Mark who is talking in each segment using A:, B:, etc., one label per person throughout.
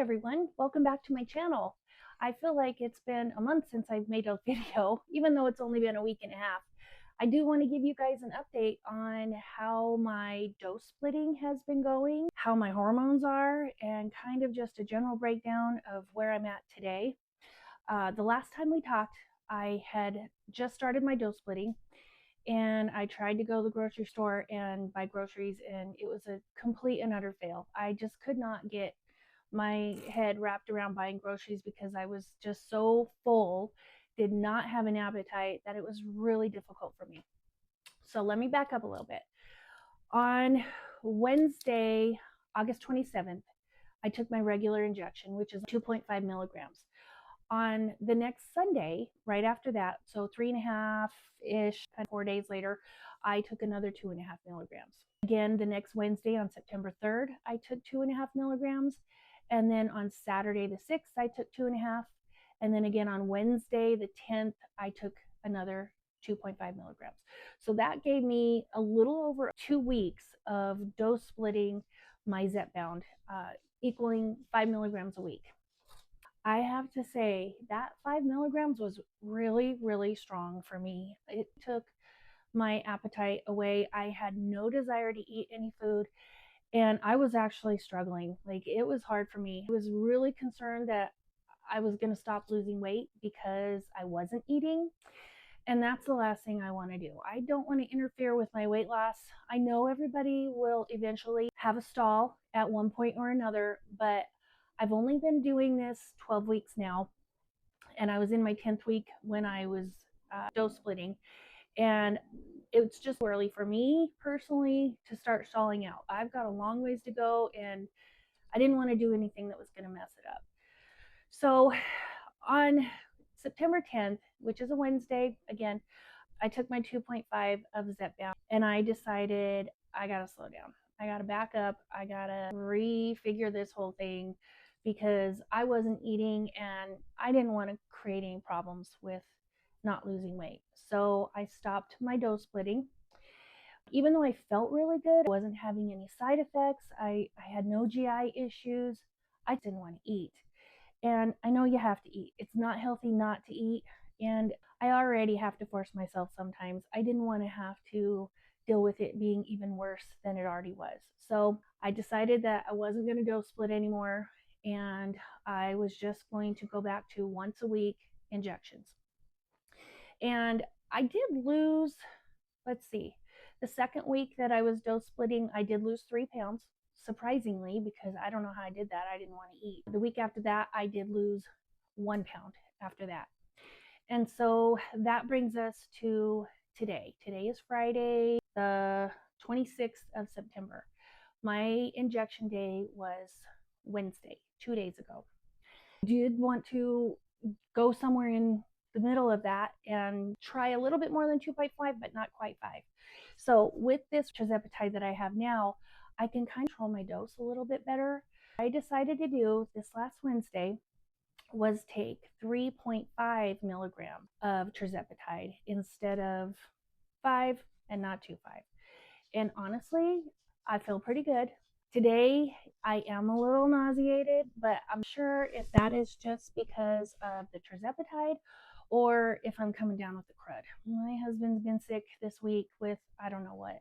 A: everyone, welcome back to my channel. I feel like it's been a month since I've made a video, even though it's only been a week and a half. I do want to give you guys an update on how my dose splitting has been going, how my hormones are, and kind of just a general breakdown of where I'm at today. The last time we talked, I had just started my dose splitting, and I tried to go to the grocery store and buy groceries, and it was a complete and utter fail. I just could not get my head wrapped around buying groceries because I was just so full, did not have an appetite, that it was really difficult for me. So let me back up a little bit. On Wednesday, August 27th, I took my regular injection, which is 2.5 milligrams. On the next Sunday, right after that, so 3.5-ish, 4 days later, I took another 2.5 milligrams. Again, the next Wednesday on September 3rd, I took 2.5 milligrams. And then on Saturday the 6th, I took 2.5. And then again on Wednesday the 10th, I took another 2.5 milligrams. So that gave me a little over 2 weeks of dose splitting my Zepbound, equaling 5 milligrams a week. I have to say that 5 milligrams was really, really strong for me. It took my appetite away. I had no desire to eat any food, and I was actually struggling. Like, it was hard for me. I was really concerned that I was going to stop losing weight because I wasn't eating. And that's the last thing I want to do. I don't want to interfere with my weight loss. I know everybody will eventually have a stall at one point or another, but I've only been doing this 12 weeks now, and I was in my 10th week when I was dose splitting, and it's just early for me personally to start stalling out. I've got a long ways to go, and I didn't want to do anything that was going to mess it up. So on September 10th, which is a Wednesday, again, I took my 2.5 of Zepbound, and I decided I got to slow down. I got to back up. I got to refigure this whole thing because I wasn't eating and I didn't want to create any problems with not losing weight. So I stopped my dose splitting. Even though I felt really good, I wasn't having any side effects. I had no GI issues. I didn't want to eat. And I know you have to eat. It's not healthy not to eat. And I already have to force myself sometimes. I didn't want to have to deal with it being even worse than it already was. So I decided that I wasn't going to dose split anymore, and I was just going to go back to once a week injections. And I did lose, let's see, the second week that I was dose splitting, I did lose 3 pounds, surprisingly, because I don't know how I did that. I didn't want to eat. The week after that, I did lose 1 pound after that. And so that brings us to today. Today is Friday, the 26th of September. My injection day was Wednesday, 2 days ago. I did want to go somewhere in the middle of that and try a little bit more than 2.5, but not quite 5. So with this tirzepatide that I have now, I can kind of control my dose a little bit better. I decided to do this last Wednesday was take 3.5 milligrams of tirzepatide instead of 5 and not 2.5. And honestly, I feel pretty good. Today, I am a little nauseated, but I'm sure if that is just because of the tirzepatide or if I'm coming down with the crud. My husband's been sick this week with I don't know what.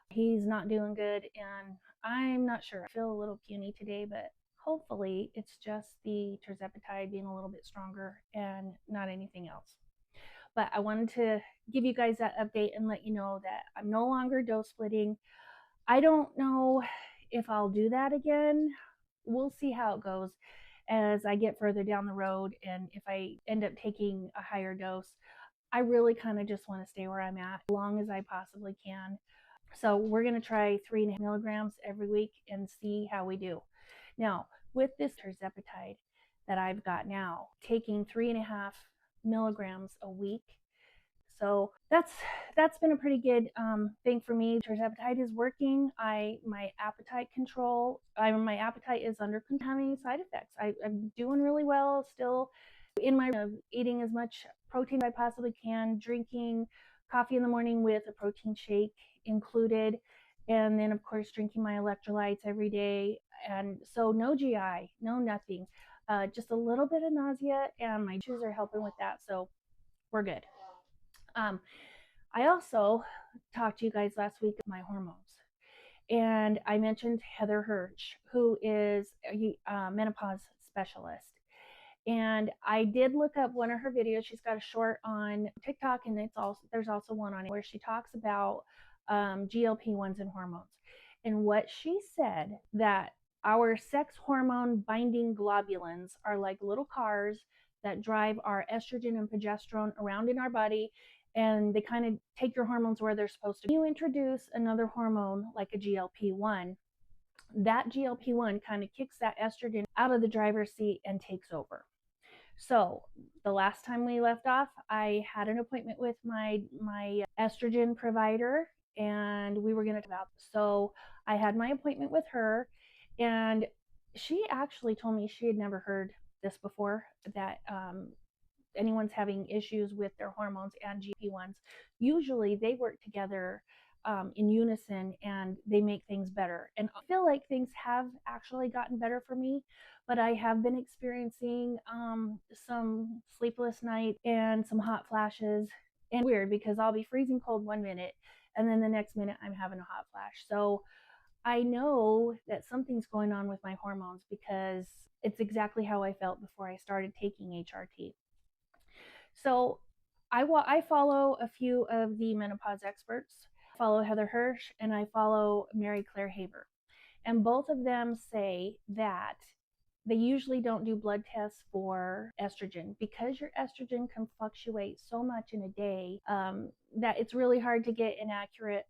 A: He's not doing good, and I'm not sure. I feel a little puny today, but hopefully it's just the tirzepatide being a little bit stronger and not anything else. But I wanted to give you guys that update and let you know that I'm no longer dose splitting. I don't know if I'll do that again. We'll see how it goes as I get further down the road, and if I end up taking a higher dose. I really kind of just want to stay where I'm at as long as I possibly can. So we're going to try 3.5 milligrams every week and see how we do. Now, with this tirzepatide that I've got now, taking 3.5 milligrams a week, so that's been a pretty good thing for me. Tirzepatide is working. My appetite control, my appetite is under control. Having side effects. I'm doing really well still. In my eating as much protein as I possibly can, drinking coffee in the morning with a protein shake included, and then of course drinking my electrolytes every day. And so no GI, no nothing, just a little bit of nausea, and my juices are helping with that. So we're good. I also talked to you guys last week about my hormones. And I mentioned Heather Hirsch, who is a menopause specialist. And I did look up one of her videos. She's got a short on TikTok, and there's also one on it where she talks about GLP-1s and hormones. And what she said, that our sex hormone binding globulins are like little cars that drive our estrogen and progesterone around in our body, and they kind of take your hormones where they're supposed to be. You introduce another hormone like a GLP-1, that GLP-1 kind of kicks that estrogen out of the driver's seat and takes over. So the last time we left off, I had an appointment with my estrogen provider, and we were going to talk about. So I had my appointment with her, and she actually told me she had never heard this before, that anyone's having issues with their hormones and GP1s. Usually they work together in unison, and they make things better. And I feel like things have actually gotten better for me, but I have been experiencing some sleepless nights and some hot flashes. And weird, because I'll be freezing cold one minute, and then the next minute I'm having a hot flash. So I know that something's going on with my hormones, because it's exactly how I felt before I started taking HRT. So I follow a few of the menopause experts. I follow Heather Hirsch, and I follow Mary Claire Haber. And both of them say that they usually don't do blood tests for estrogen, because your estrogen can fluctuate so much in a day that it's really hard to get inaccurate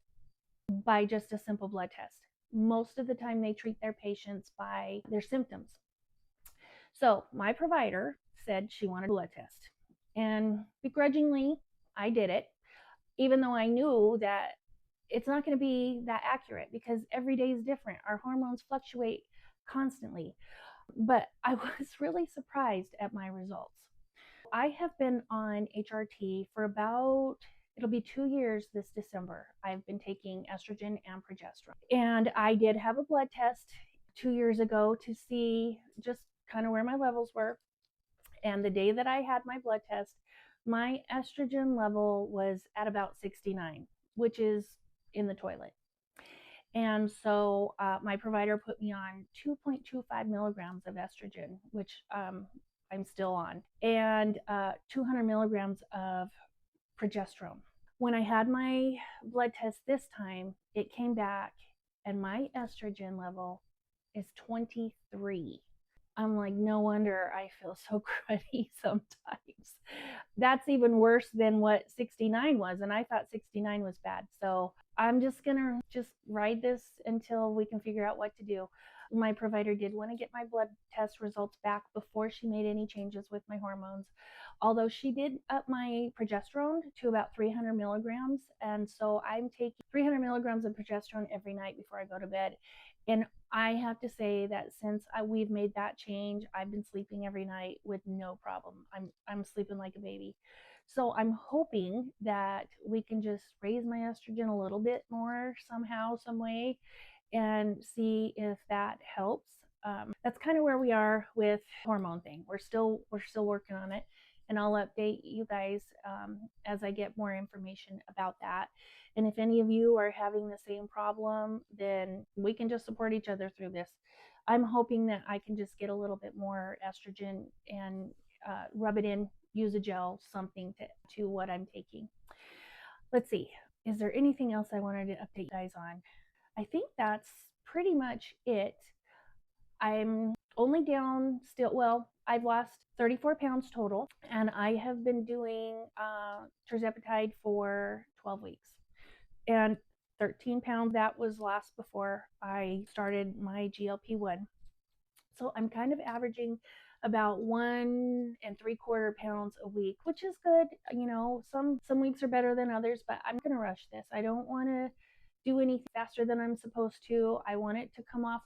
A: by just a simple blood test. Most of the time they treat their patients by their symptoms. So my provider said she wanted a blood test, and begrudgingly I did it, even though I knew that it's not going to be that accurate, because every day is different. Our hormones fluctuate constantly. But I was really surprised at my results. I have been on HRT for about, it'll be 2 years this December. I've been taking estrogen and progesterone. And I did have a blood test 2 years ago to see just kind of where my levels were. And the day that I had my blood test, my estrogen level was at about 69, which is in the toilet. And so my provider put me on 2.25 milligrams of estrogen, which I'm still on, and 200 milligrams of progesterone. When I had my blood test this time, it came back, and my estrogen level is 23. I'm like, no wonder I feel so cruddy sometimes. That's even worse than what 69 was, and I thought 69 was bad. So I'm just gonna ride this until we can figure out what to do. My provider did want to get my blood test results back before she made any changes with my hormones, although she did up my progesterone to about 300 milligrams. And so I'm taking 300 milligrams of progesterone every night before I go to bed. And I have to say that since we've made that change, I've been sleeping every night with no problem. I'm sleeping like a baby. So I'm hoping that we can just raise my estrogen a little bit more somehow, some way, and see if that helps. That's kind of where we are with the hormone thing. We're still working on it, and I'll update you guys as I get more information about that. And if any of you are having the same problem, then we can just support each other through this. I'm hoping that I can just get a little bit more estrogen and rub it in, use a gel, something to what I'm taking. Let's see. Is there anything else I wanted to update you guys on? I think that's pretty much it. I'm only down still, well, I've lost 34 pounds total, and I have been doing tirzepatide for 12 weeks. And 13 pounds that was lost before I started my GLP-1. So I'm kind of averaging about 1.75 pounds a week, which is good. You know, some weeks are better than others, but I'm gonna rush this. I don't want to do anything faster than I'm supposed to. I want it to come off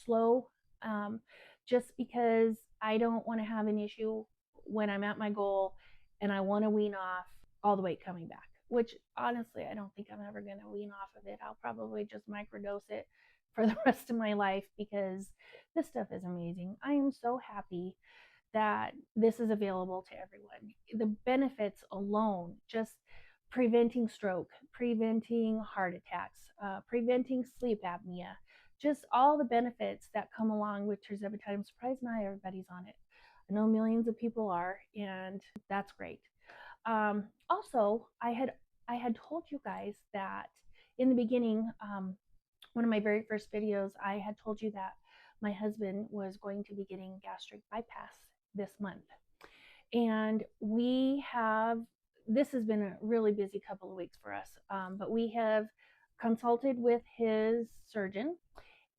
A: slow, just because I don't want to have an issue when I'm at my goal, and I want to wean off all the weight coming back, which honestly I don't think I'm ever going to wean off of it. I'll probably just microdose it for the rest of my life because this stuff is amazing. I am so happy that this is available to everyone. The benefits alone, just preventing stroke, preventing heart attacks, preventing sleep apnea, just all the benefits that come along with tirzepatide. I'm surprised not everybody's on it. I know millions of people are, and that's great. Also, I had told you guys that in the beginning, one of my very first videos, I had told you that my husband was going to be getting gastric bypass this month. And this has been a really busy couple of weeks for us, but we have consulted with his surgeon.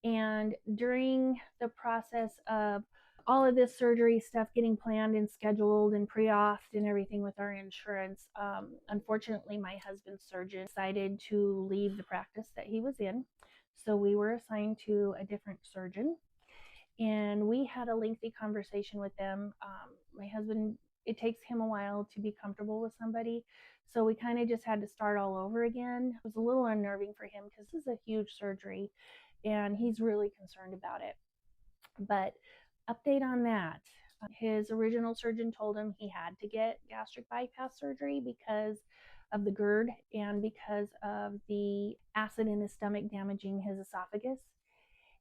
A: And during the process of all of this surgery stuff getting planned and scheduled and pre-auth and everything with our insurance, unfortunately, my husband's surgeon decided to leave the practice that he was in. So we were assigned to a different surgeon, and we had a lengthy conversation with them. My husband, it takes him a while to be comfortable with somebody, so we kind of just had to start all over again. It was a little unnerving for him because this is a huge surgery and he's really concerned about it. But update on that, his original surgeon told him he had to get gastric bypass surgery because of the GERD and because of the acid in his stomach damaging his esophagus.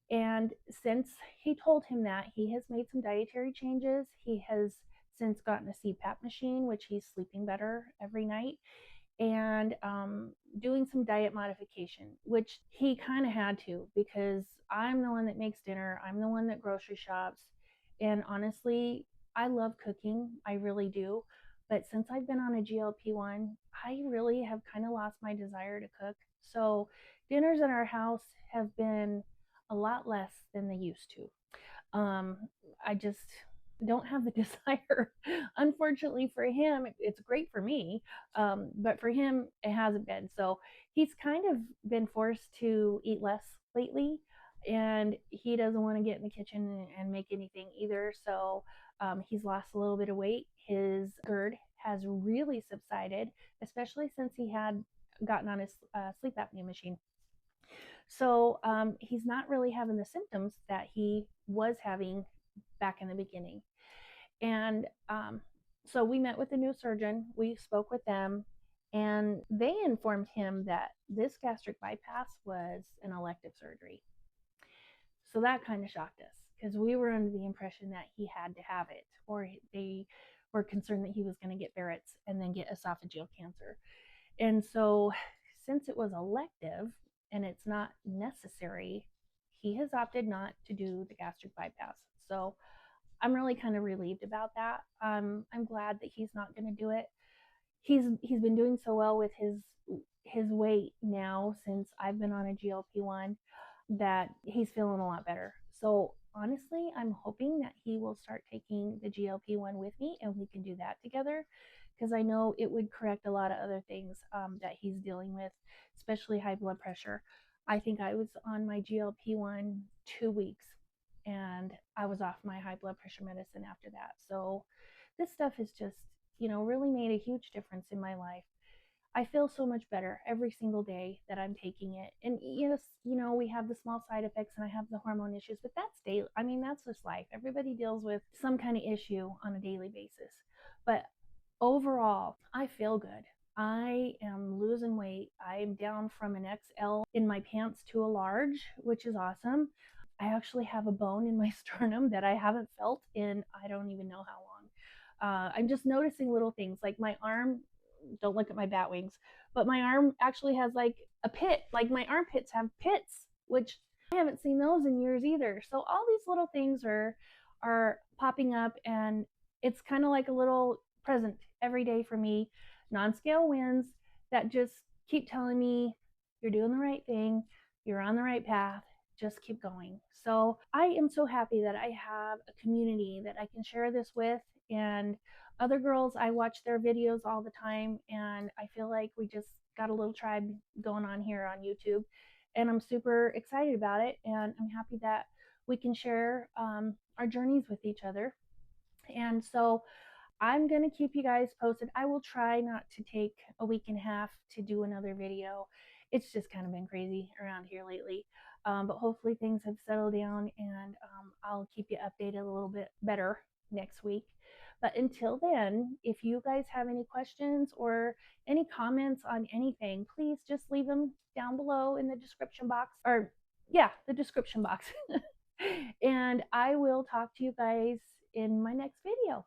A: And since he told him that, he has made some dietary changes. He has since gotten a CPAP machine, which he's sleeping better every night, and doing some diet modification, which he kind of had to because I'm the one that makes dinner, I'm the one that grocery shops, and honestly, I love cooking, I really do. But since I've been on a GLP-1, I really have kind of lost my desire to cook. So dinners at our house have been a lot less than they used to. I just don't have the desire. Unfortunately for him, it's great for me, but for him, it hasn't been. So he's kind of been forced to eat less lately, and he doesn't want to get in the kitchen and make anything either. So he's lost a little bit of weight. His GERD has really subsided, especially since he had gotten on his sleep apnea machine. So he's not really having the symptoms that he was having back in the beginning. And so we met with the new surgeon, we spoke with them, and they informed him that this gastric bypass was an elective surgery. So that kind of shocked us because we were under the impression that he had to have it, or they were concerned that he was going to get Barrett's and then get esophageal cancer. And so, since it was elective and it's not necessary, he has opted not to do the gastric bypass. So, I'm really kind of relieved about that. I'm glad that he's not going to do it. He's been doing so well with his weight now since I've been on a GLP-1 that he's feeling a lot better. So honestly, I'm hoping that he will start taking the GLP-1 with me and we can do that together because I know it would correct a lot of other things that he's dealing with, especially high blood pressure. I think I was on my GLP-1 2 weeks and I was off my high blood pressure medicine after that. So this stuff has just, really made a huge difference in my life. I feel so much better every single day that I'm taking it. And yes, we have the small side effects and I have the hormone issues, but that's daily. I mean, that's just life. Everybody deals with some kind of issue on a daily basis. But overall, I feel good. I am losing weight. I'm down from an XL in my pants to a large, which is awesome. I actually have a bone in my sternum that I haven't felt in I don't even know how long. I'm just noticing little things like my arm. Don't look at my bat wings, but my arm actually has like a pit. Like my armpits have pits, which I haven't seen those in years either. So all these little things are popping up, and it's kind of like a little present every day for me. Non-scale wins that just keep telling me you're doing the right thing, you're on the right path, just keep going. So I am so happy that I have a community that I can share this with, and other girls, I watch their videos all the time, and I feel like we just got a little tribe going on here on YouTube, and I'm super excited about it, and I'm happy that we can share our journeys with each other. And so I'm going to keep you guys posted. I will try not to take a week and a half to do another video. It's just kind of been crazy around here lately. But hopefully things have settled down, and I'll keep you updated a little bit better next week. But until then, if you guys have any questions or any comments on anything, please just leave them down below in the description box, or yeah, the description box. And I will talk to you guys in my next video.